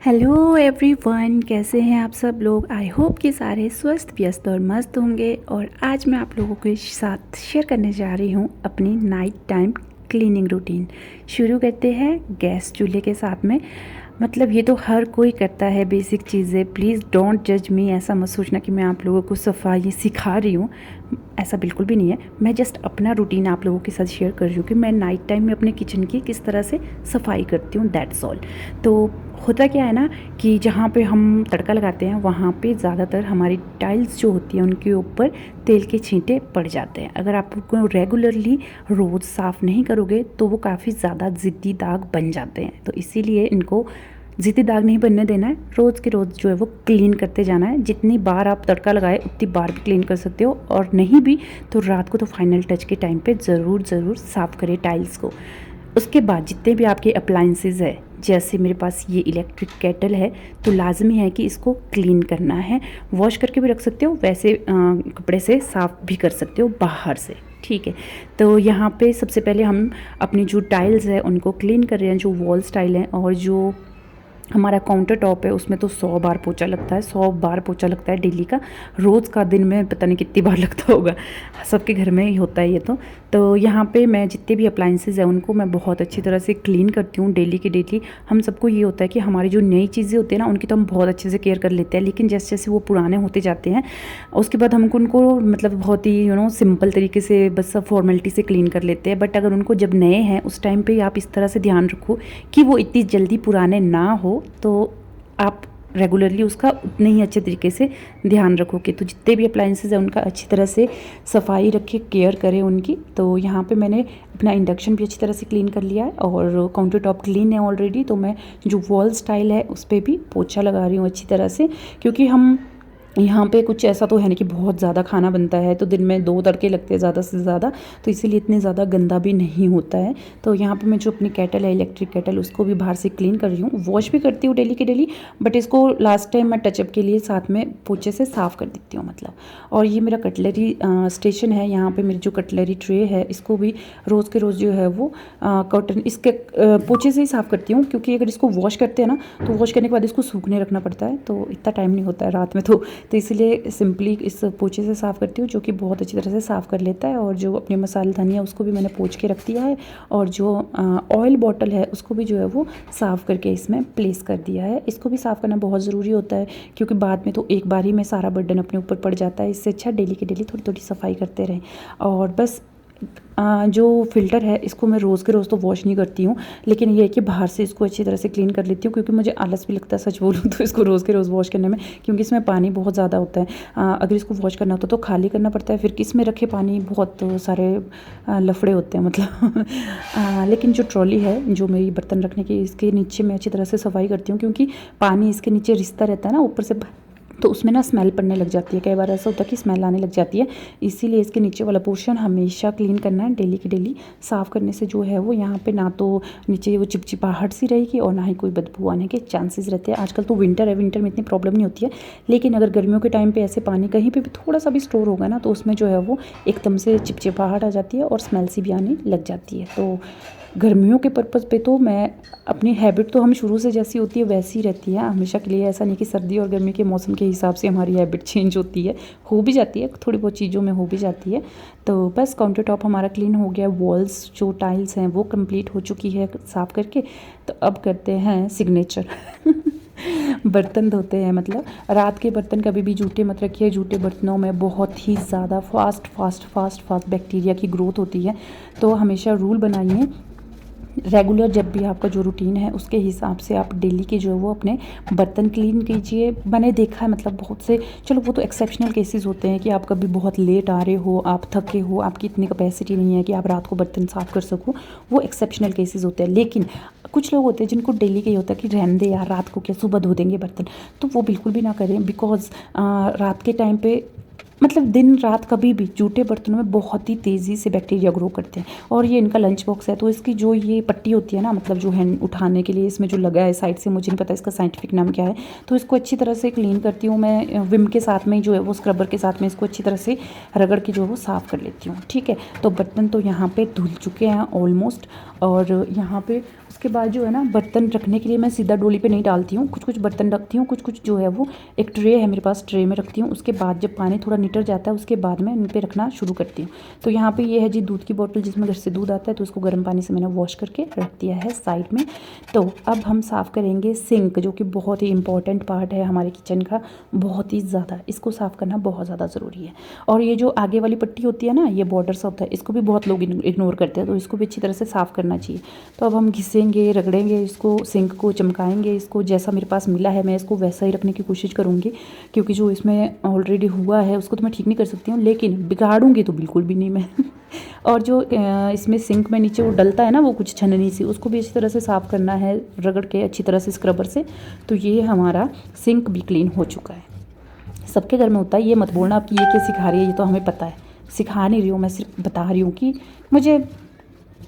Hello everyone, कैसे हैं आप सब लोग। आई होप कि सारे स्वस्थ व्यस्त और मस्त होंगे। और आज मैं आप लोगों के साथ शेयर करने जा रही हूँ अपनी नाइट टाइम क्लीनिंग रूटीन। शुरू करते हैं गैस चूल्हे के साथ में। मतलब ये तो हर कोई करता है बेसिक चीज़ें। प्लीज़ डोंट जज मी। ऐसा मत सोचना कि मैं आप लोगों को सफाई सिखा रही हूँ, ऐसा बिल्कुल भी नहीं है। मैं जस्ट अपना रूटीन आप लोगों के साथ शेयर कर रही हूँ कि मैं नाइट टाइम में अपने किचन की किस तरह से सफाई करती हूँ, दैट्स ऑल। तो होता क्या है ना कि जहाँ पे हम तड़का लगाते हैं वहाँ पे ज़्यादातर हमारी टाइल्स जो होती हैं उनके ऊपर तेल के छींटे पड़ जाते हैं। अगर आप उनको रेगुलरली रोज़ साफ़ नहीं करोगे तो वो काफ़ी ज़्यादा ज़िद्दी दाग बन जाते हैं। तो इसीलिए इनको ज़िद्दी दाग नहीं बनने देना है। रोज़ के रोज़ जो है वो क्लीन करते जाना है। जितनी बार आप तड़का लगाए उतनी बार भी क्लीन कर सकते हो, और नहीं भी तो रात को तो फाइनल टच के टाइम पे ज़रूर साफ़ करें टाइल्स को। उसके बाद जितने भी आपके अप्लाइंसेस है, जैसे मेरे पास ये इलेक्ट्रिक केटल है, तो लाजमी है कि इसको क्लीन करना है। वॉश करके भी रख सकते हो, वैसे कपड़े से साफ़ भी कर सकते हो बाहर से, ठीक है। तो यहाँ पे सबसे पहले हम अपनी जो टाइल्स है उनको क्लीन कर रहे हैं, जो वॉल्स टाइल हैं। और जो हमारा काउंटर टॉप है उसमें तो 100 बार पोछा लगता है, 100 बार पोछा लगता है डेली का। रोज़ का दिन में पता नहीं कितनी बार लगता होगा, सबके घर में ही होता है ये तो यहाँ पे मैं जितने भी अप्लाइंसेस हैं उनको मैं बहुत अच्छी तरह से क्लीन करती हूँ डेली के डेली। हम सबको ये होता है कि हमारी जो नई चीज़ें होती हैं ना उनकी तो हम बहुत अच्छे से केयर कर लेते हैं, लेकिन जैसे जैसे वो पुराने होते जाते हैं उसके बाद हम उनको मतलब बहुत ही सिंपल तरीके से बस सब फॉर्मेलिटी से क्लीन कर लेते हैं। बट अगर उनको जब नए हैं उस टाइम पे आप इस तरह से ध्यान रखो कि वो इतनी जल्दी पुराने ना हो, तो आप रेगुलरली उसका उतने ही अच्छे तरीके से ध्यान रखोगे। तो जितने भी अप्लाइंसेस हैं उनका अच्छी तरह से सफाई रखें, केयर करें उनकी। तो यहाँ पे मैंने अपना इंडक्शन भी अच्छी तरह से क्लीन कर लिया है और काउंटर टॉप क्लीन है ऑलरेडी। तो मैं जो वॉल स्टाइल है उस पर भी पोछा लगा रही हूँ अच्छी तरह से, क्योंकि हम यहाँ पे कुछ ऐसा तो है नहीं कि बहुत ज़्यादा खाना बनता है, तो दिन में 2 तड़के लगते हैं ज़्यादा से ज़्यादा, तो इसीलिए इतने ज़्यादा गंदा भी नहीं होता है। तो यहाँ पे मैं जो अपनी केटल है, इलेक्ट्रिक केटल, उसको भी बाहर से क्लीन कर रही हूँ। वॉश भी करती हूँ डेली के डेली, बट इसको लास्ट टाइम मैं टचअप के लिए साथ में पोछे से साफ़ कर देती हूँ मतलब। और ये मेरा कटलरी स्टेशन है। यहाँ पर मेरी जो कटलरी ट्रे है इसको भी रोज़ के रोज़ जो है वो कॉटन इसके पोछे से ही साफ़ करती हूँ, क्योंकि अगर इसको वॉश करते हैं ना तो वॉश करने के बाद इसको सूखने रखना पड़ता है, तो इतना टाइम नहीं होता है रात में। तो इसलिए सिंपली इस पोछे से साफ़ करती हूँ, जो कि बहुत अच्छी तरह से साफ़ कर लेता है। और जो अपने मसाले धनिया उसको भी मैंने पोंछ के रख दिया है, और जो ऑयल बॉटल है उसको भी जो है वो साफ़ करके इसमें प्लेस कर दिया है। इसको भी साफ़ करना बहुत ज़रूरी होता है, क्योंकि बाद में तो एक बार ही में सारा बर्डन अपने ऊपर पड़ जाता है। इससे अच्छा डेली के डेली थोड़ी थोड़ी सफाई करते रहें। और बस जो फ़िल्टर है इसको मैं रोज़ के रोज़ तो वॉश नहीं करती हूँ, लेकिन ये है कि बाहर से इसको अच्छी तरह से क्लीन कर लेती हूँ, क्योंकि मुझे आलस भी लगता है सच बोलूँ तो इसको रोज़ के रोज़ वॉश करने में, क्योंकि इसमें पानी बहुत ज़्यादा होता है। अगर इसको वॉश करना होता तो खाली करना पड़ता है, फिर किस में रखे पानी, बहुत सारे लफड़े होते हैं मतलब लेकिन जो ट्रॉली है जो मेरी बर्तन रखने की, इसके नीचे मैं अच्छी तरह से सफाई करती हूँ, क्योंकि पानी इसके नीचे रिसता रहता है ना ऊपर से, तो उसमें ना स्मेल पड़ने लग जाती है। कई बार ऐसा होता है कि स्मेल आने लग जाती है, इसीलिए इसके नीचे वाला पोर्शन हमेशा क्लीन करना है डेली की डेली। साफ़ करने से जो है वो यहाँ पे ना तो नीचे वो चिपचिपाहट सी रहेगी और ना ही कोई बदबू आने के चांसेस रहते हैं। आजकल तो विंटर है, विंटर में इतनी प्रॉब्लम नहीं होती है, लेकिन अगर गर्मियों के टाइम पर ऐसे पानी कहीं पर भी थोड़ा सा भी स्टोर होगा ना तो उसमें जो है वो एकदम से चिपचिपाहट आ जाती है और स्मेल सी भी आने लग जाती है। तो गर्मियों के पर्पज़ पे तो मैं अपनी हैबिट तो हम शुरू से जैसी होती है वैसी रहती है हमेशा के लिए। ऐसा नहीं कि सर्दी और गर्मी के मौसम के हिसाब से हमारी हैबिट चेंज होती है, हो भी जाती है थोड़ी बहुत चीज़ों में, हो भी जाती है। तो बस काउंटर टॉप हमारा क्लीन हो गया, वॉल्स जो टाइल्स हैं वो कंप्लीट हो चुकी है साफ़ करके। तो अब करते हैं सिग्नेचर बर्तन धोते हैं। मतलब रात के बर्तन कभी भी जूठे मत रखिए। जूठे बर्तनों में बहुत ही ज़्यादा फास्ट बैक्टीरिया की ग्रोथ होती है। तो हमेशा रूल बनाइए रेगुलर, जब भी आपका जो रूटीन है उसके हिसाब से आप डेली के जो है वो अपने बर्तन क्लीन कीजिए। मैंने देखा है मतलब बहुत से, चलो वो तो एक्सेप्शनल केसेस होते हैं कि आप कभी बहुत लेट आ रहे हो, आप थके हो, आपकी इतनी कैपेसिटी नहीं है कि आप रात को बर्तन साफ़ कर सको, वो एक्सेप्शनल केसेस होते हैं। लेकिन कुछ लोग होते हैं जिनको डेली का ये होता है कि रहने दे यार, रात को क्या सुबह धो देंगे बर्तन, तो वो बिल्कुल भी ना करें। बिकॉज रात के टाइम पे मतलब दिन रात कभी भी जूठे बर्तनों में बहुत ही तेज़ी से बैक्टीरिया ग्रो करते हैं। और ये इनका लंच बॉक्स है, तो इसकी जो ये पट्टी होती है ना, मतलब जो हैंड उठाने के लिए इसमें जो लगा है साइड से, मुझे नहीं पता इसका साइंटिफिक नाम क्या है, तो इसको अच्छी तरह से क्लीन करती हूँ मैं। विम के साथ में जो है वो स्क्रबर के साथ में इसको अच्छी तरह से रगड़ के जो है वो साफ़ कर लेती हूँ, ठीक है। तो बर्तन तो यहाँ पर धुल चुके हैं ऑलमोस्ट, और यहाँ पर उसके बाद जो है ना, बर्तन रखने के लिए मैं सीधा डोली पे नहीं डालती हूँ, कुछ कुछ बर्तन रखती हूँ, कुछ कुछ जो है वो एक ट्रे है मेरे पास, ट्रे में रखती हूँ। उसके बाद जब पानी थोड़ा निटर जाता है उसके बाद मैं इन पर रखना शुरू करती हूँ। तो यहाँ पे ये है जी दूध की बोतल, जिसमें घर से दूध आता है, तो उसको गर्म पानी से मैंने वॉश करके रख दिया है साइड में। तो अब हम साफ़ करेंगे सिंक, जो कि बहुत ही इंपॉर्टेंट पार्ट है हमारे किचन का, बहुत ही ज़्यादा। इसको साफ़ करना बहुत ज़्यादा ज़रूरी है। और ये जो आगे वाली पट्टी होती है ना, ये बॉर्डर सा होता है, इसको भी बहुत लोग इग्नोर करते हैं, तो इसको भी अच्छी तरह से साफ़ करना चाहिए। तो अब हम घिसेंगे, रगड़ेंगे इसको, सिंक को चमकाएंगे। इसको जैसा मेरे पास मिला है मैं इसको वैसा ही रखने की कोशिश करूँगी, क्योंकि जो इसमें ऑलरेडी हुआ है उसको तो मैं ठीक नहीं कर सकती हूँ, लेकिन बिगाड़ूंगी तो बिल्कुल भी नहीं मैं और जो इसमें सिंक में नीचे वो डलता है ना, वो कुछ छन्नी सी, उसको भी अच्छी तरह से साफ़ करना है रगड़ के अच्छी तरह से स्क्रबर से। तो ये हमारा सिंक भी क्लीन हो चुका है। सबके घर में होता है, ये मत बोलना आपकी ये क्या सिखा रही है, ये तो हमें पता है। सिखा नहीं रही हूँ, मैं सिर्फ बता रही हूँ कि मुझे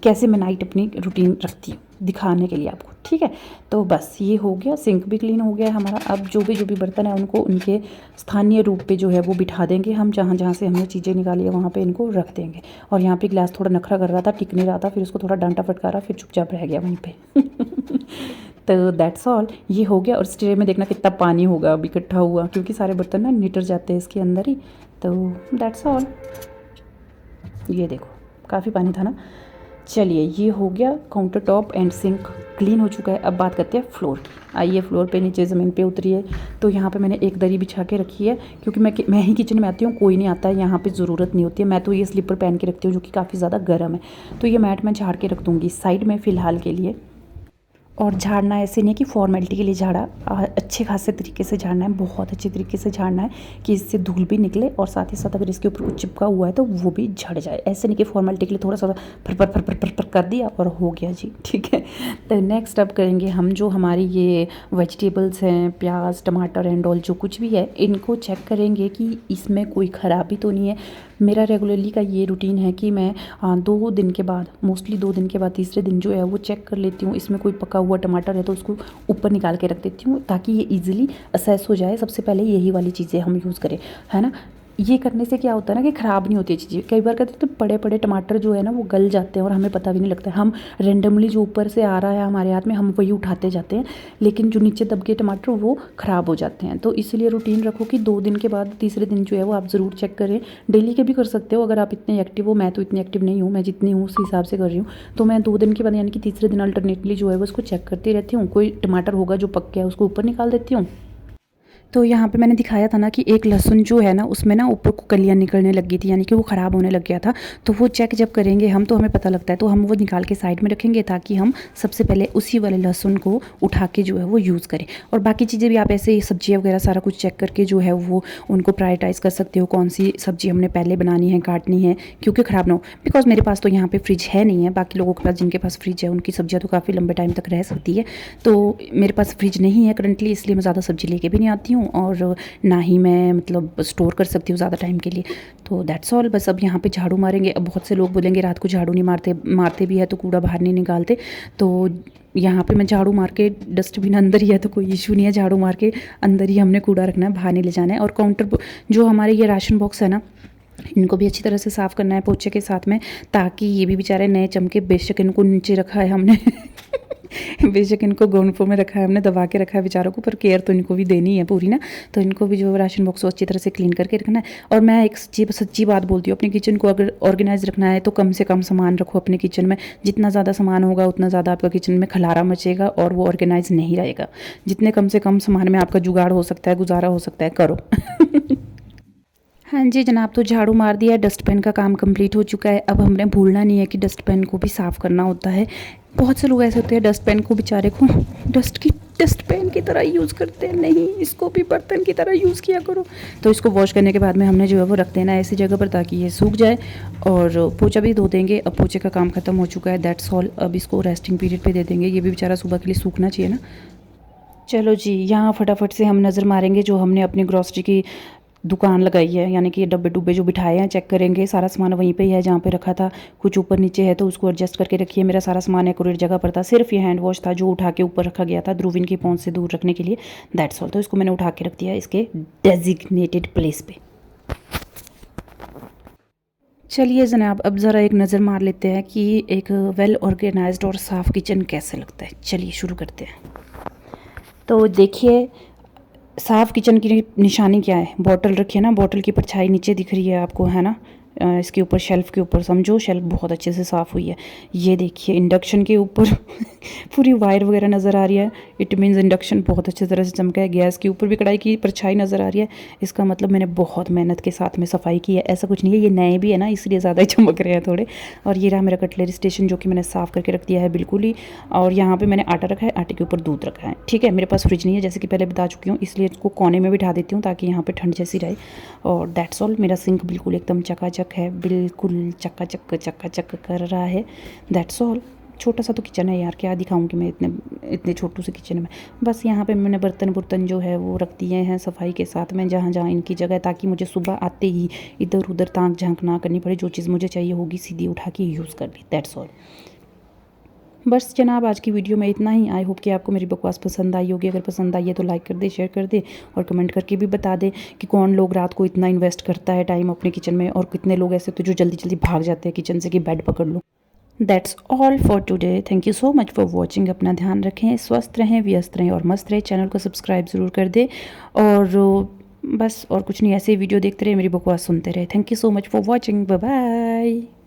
कैसे मैं नाइट अपनी रूटीन रखती हूँ, दिखाने के लिए आपको, ठीक है। तो बस ये हो गया, सिंक भी क्लीन हो गया हमारा। अब जो भी बर्तन है उनको उनके स्थानीय रूप पे जो है वो बिठा देंगे हम, जहाँ जहाँ से हमने चीज़ें निकाली है वहाँ पे इनको रख देंगे। और यहाँ पे ग्लास थोड़ा नखरा कर रहा था, टिक नहीं रहा था, फिर उसको थोड़ा डांटा फटकारा, फिर चुपचाप रह गया वहीं पे तो दैट्स ऑल, ये हो गया। और इस ट्रे में देखना कितना पानी होगा अब इकट्ठा हुआ, क्योंकि सारे बर्तन ना निटर जाते हैं इसके अंदर ही। तो दैट्स ऑल, ये देखो काफ़ी पानी था ना। चलिए ये हो गया, counter top and sink clean हो चुका है। अब बात करते हैं फ्लोर की। आइए फ्लोर पे नीचे ज़मीन पे उतरिए। तो यहाँ पे मैंने एक दरी बिछा के रखी है, क्योंकि मैं ही किचन में आती हूँ, कोई नहीं आता है यहाँ पे, ज़रूरत नहीं होती है। मैं तो ये स्लीपर पहन के रखती हूँ, जो कि काफ़ी ज़्यादा गर्म है। तो ये मैट मैं झाड़ के रख दूँगी साइड में फ़िलहाल के लिए। और झाड़ना ऐसे नहीं कि फॉर्मेलिटी के लिए झाड़ा, अच्छे खासे तरीके से झाड़ना है, बहुत अच्छे तरीके से झाड़ना है कि इससे धूल भी निकले, और साथ ही साथ अगर इसके ऊपर कुछ चिपका हुआ है तो वो भी झड़ जाए। ऐसे नहीं कि फॉर्मेलिटी के लिए थोड़ा सा फर कर दिया और हो गया जी, ठीक है। तो नेक्स्ट अब करेंगे हम, जो हमारी ये वेजिटेबल्स हैं, प्याज टमाटर एंड ऑल जो कुछ भी है, इनको चेक करेंगे कि इसमें कोई ख़राबी तो नहीं है। मेरा रेगुलरली का ये रूटीन है कि मैं 2 दिन के बाद, मोस्टली 2 दिन के बाद तीसरे दिन जो है वो चेक कर लेती हूँ, इसमें कोई पका हुआ टमाटर है तो उसको ऊपर निकाल के रख देती हूँ, ताकि ये इजीली असेस हो जाए। सबसे पहले यही वाली चीज़ें हम यूज़ करें, है ना। ये करने से क्या होता है ना कि ख़राब नहीं होती है चीज़ें। कई बार कहते हैं तो बड़े बड़े टमाटर जो है ना वो गल जाते हैं और हमें पता भी नहीं लगता है। हम रेंडमली जो ऊपर से आ रहा है हमारे हाथ में, हम वही उठाते जाते हैं, लेकिन जो नीचे दब के टमाटर वो ख़राब हो जाते हैं। तो इसलिए रूटीन रखो कि 2 दिन के बाद तीसरे दिन जो है वो आप ज़रूर चेक करें। डेली के भी कर सकते हो अगर आप इतने एक्टिव हो। मैं तो इतनी एक्टिव नहीं हूँ, मैं जितनी हूँ उस हिसाब से कर रही हूँ। तो मैं 2 दिन के बाद यानी कि तीसरे दिन अल्टरनेटली जो है वो उसको चेक करती रहती हूँ। कोई टमाटर होगा जो पक गया उसको ऊपर निकाल देती हूँ। तो यहाँ पे मैंने दिखाया था ना कि एक लहसुन जो है ना उसमें ना ऊपर को कलियाँ निकलने लगी थी, यानी कि वो ख़राब होने लग गया था। तो वो चेक जब करेंगे हम तो हमें पता लगता है, तो हम वो निकाल के साइड में रखेंगे, ताकि हम सबसे पहले उसी वाले लहसुन को उठा के जो है वो यूज़ करें। और बाकी चीज़ें भी आप ऐसे सब्जियाँ वगैरह सारा कुछ चेक करके जो है वो उनको प्रायोरिटाइज़ कर सकते हो, कौन सी सब्ज़ी हमने पहले बनानी है, काटनी है, क्योंकि ख़राब ना हो। बिकॉज मेरे पास तो यहाँ पर फ्रिज है नहीं है, बाकी लोगों के पास जिनके पास फ्रिज है उनकी सब्जियाँ तो काफ़ी लंबे टाइम तक रह सकती है। तो मेरे पास फ्रिज नहीं है करंटली, इसलिए मैं ज़्यादा सब्ज़ी लेके भी नहीं आती हूँ, और ना ही मैं मतलब स्टोर कर सकती हूँ ज़्यादा टाइम के लिए। तो दैट्स ऑल, बस अब यहाँ पे झाड़ू मारेंगे। अब बहुत से लोग बोलेंगे रात को झाड़ू नहीं मारते, मारते भी है तो कूड़ा बाहर नहीं निकालते। तो यहाँ पे मैं झाड़ू मार के, डस्टबिन अंदर ही है तो कोई इशू नहीं है, झाड़ू मार के अंदर ही हमने कूड़ा रखना है, बाहर नहीं ले जाना है। और काउंटर जो हमारे ये राशन बॉक्स है ना, इनको भी अच्छी तरह से साफ़ करना है पोछे के साथ में, ताकि ये भी बेचारे नए चमके। बेशक इनको नीचे रखा है हमने बेशक इनको ग्राउंड फ्लोर में रखा है हमने, दबा के रखा है बेचारों को, पर केयर तो इनको भी देनी है पूरी ना। तो इनको भी जो राशन बॉक्स को अच्छी तरह से क्लीन करके रखना है। और मैं एक सच्ची बात बोलती हूँ, अपने किचन को अगर ऑर्गेनाइज रखना है तो कम से कम सामान रखो अपने किचन में। जितना ज़्यादा सामान होगा उतना ज़्यादा आपका किचन में खलारा मचेगा और वो ऑर्गेनाइज नहीं रहेगा। जितने कम से कम सामान में आपका जुगाड़ हो सकता है, गुजारा हो सकता है, करो हाँ जी जनाब, तो झाड़ू मार दिया, डस्टबिन का काम कंप्लीट हो चुका है। अब हमने भूलना नहीं है कि डस्टबिन को भी साफ़ करना होता है। बहुत से लोग ऐसे होते हैं डस्टबिन को बेचारे को डस्टबिन की तरह यूज़ करते हैं। नहीं, इसको भी बर्तन की तरह यूज़ किया करो। तो इसको वॉश करने के बाद में हमने जो है वो रख देना है ऐसी जगह पर, ताकि ये सूख जाए। और पोछा भी धो देंगे। अब पोछे का काम ख़त्म हो चुका है, दैट्स ऑल। अब इसको रेस्टिंग पीरियड पे दे देंगे, ये भी बेचारा सुबह के लिए सूखना चाहिए ना। चलो जी, यहाँ फटाफट से हम नज़र मारेंगे जो हमने अपनी ग्रॉसरी की दुकान लगाई है, यानी कि ये डब्बे डुब्बे जो बिठाए हैं, चेक करेंगे। सारा सामान वहीं पे ही है जहाँ पे रखा था, कुछ ऊपर नीचे है तो उसको एडजस्ट करके रखिए। मेरा सारा सामान एक्यूरेट जगह पर था, सिर्फ ये हैंड वॉश था जो उठा के ऊपर रखा गया था ध्रुविन की पहुँच से दूर रखने के लिए, दैट्स ऑल। तो इसको मैंने उठा के रख दिया इसके डेजिग्नेटेड प्लेस पे। चलिए जनाब, अब ज़रा एक नज़र मार लेते हैं कि एक वेल ऑर्गेनाइज्ड और साफ़ किचन कैसे लगता है। चलिए शुरू करते हैं। तो देखिए, साफ़ किचन की निशानी क्या है। बॉटल रखिए ना, बॉटल की परछाई नीचे दिख रही है आपको, है ना। इसके ऊपर, शेल्फ़ के ऊपर, समझो शेल्फ़ बहुत अच्छे से साफ़ हुई है। ये देखिए इंडक्शन के ऊपर पूरी वायर वगैरह नज़र आ रही है। इट मीन्स इंडक्शन बहुत अच्छी तरह से चमका है। गैस के ऊपर भी कढ़ाई की परछाई नज़र आ रही है। इसका मतलब मैंने बहुत मेहनत के साथ में सफाई की है। ऐसा कुछ नहीं है, ये नए भी है ना, इसलिए ज़्यादा ही चमक रहे हैं थोड़े। और ये रहा मेरा कटलरी स्टेशन, जो कि मैंने साफ़ करके रख दिया है बिल्कुल ही। और यहाँ पर मैंने आटा रखा है, आटे के ऊपर दूध रखा है। ठीक है, मेरे पास फ्रिज नहीं है जैसे कि पहले बता चुकी हूँ, इसलिए इसको कोने में बिठा देती हूँ ताकि यहाँ पर ठंड जैसी रहे। और दैट्स ऑल। मेरा सिंक बिल्कुल एकदम चकाचक है, बिल्कुल चकाचक कर रहा है। That's all. छोटा सा तो किचन है यार, क्या दिखाऊंगी मैं इतने छोटू से किचन में। बस यहाँ पे मैंने बर्तन जो है वो रख दिए हैं सफाई के साथ में, जहाँ जहाँ इनकी जगह, ताकि मुझे सुबह आते ही इधर उधर ताक झांक ना करनी पड़े। जो चीज़ मुझे चाहिए होगी सीधी उठा के यूज़ कर ली। That's all. बस जनाब, आज की वीडियो में इतना ही। आई होप कि आपको मेरी बकवास पसंद आई होगी। अगर पसंद आई है तो लाइक कर दे, शेयर कर दे और कमेंट करके भी बता दे कि कौन लोग रात को इतना इन्वेस्ट करता है टाइम अपने किचन में, और कितने लोग ऐसे होते हैं जो जल्दी जल्दी भाग जाते हैं किचन से कि बेड पकड़ लो। That's all for today. Thank you so much for watching. अपना ध्यान रखें, स्वस्थ रहें, व्यस्त रहें और मस्त रहें। चैनल को सब्सक्राइब ज़रूर कर दे। और बस और कुछ नहीं, ऐसे ही वीडियो देखते रहे, मेरी बकवास सुनते रहे। Thank you so much for watching. Bye bye.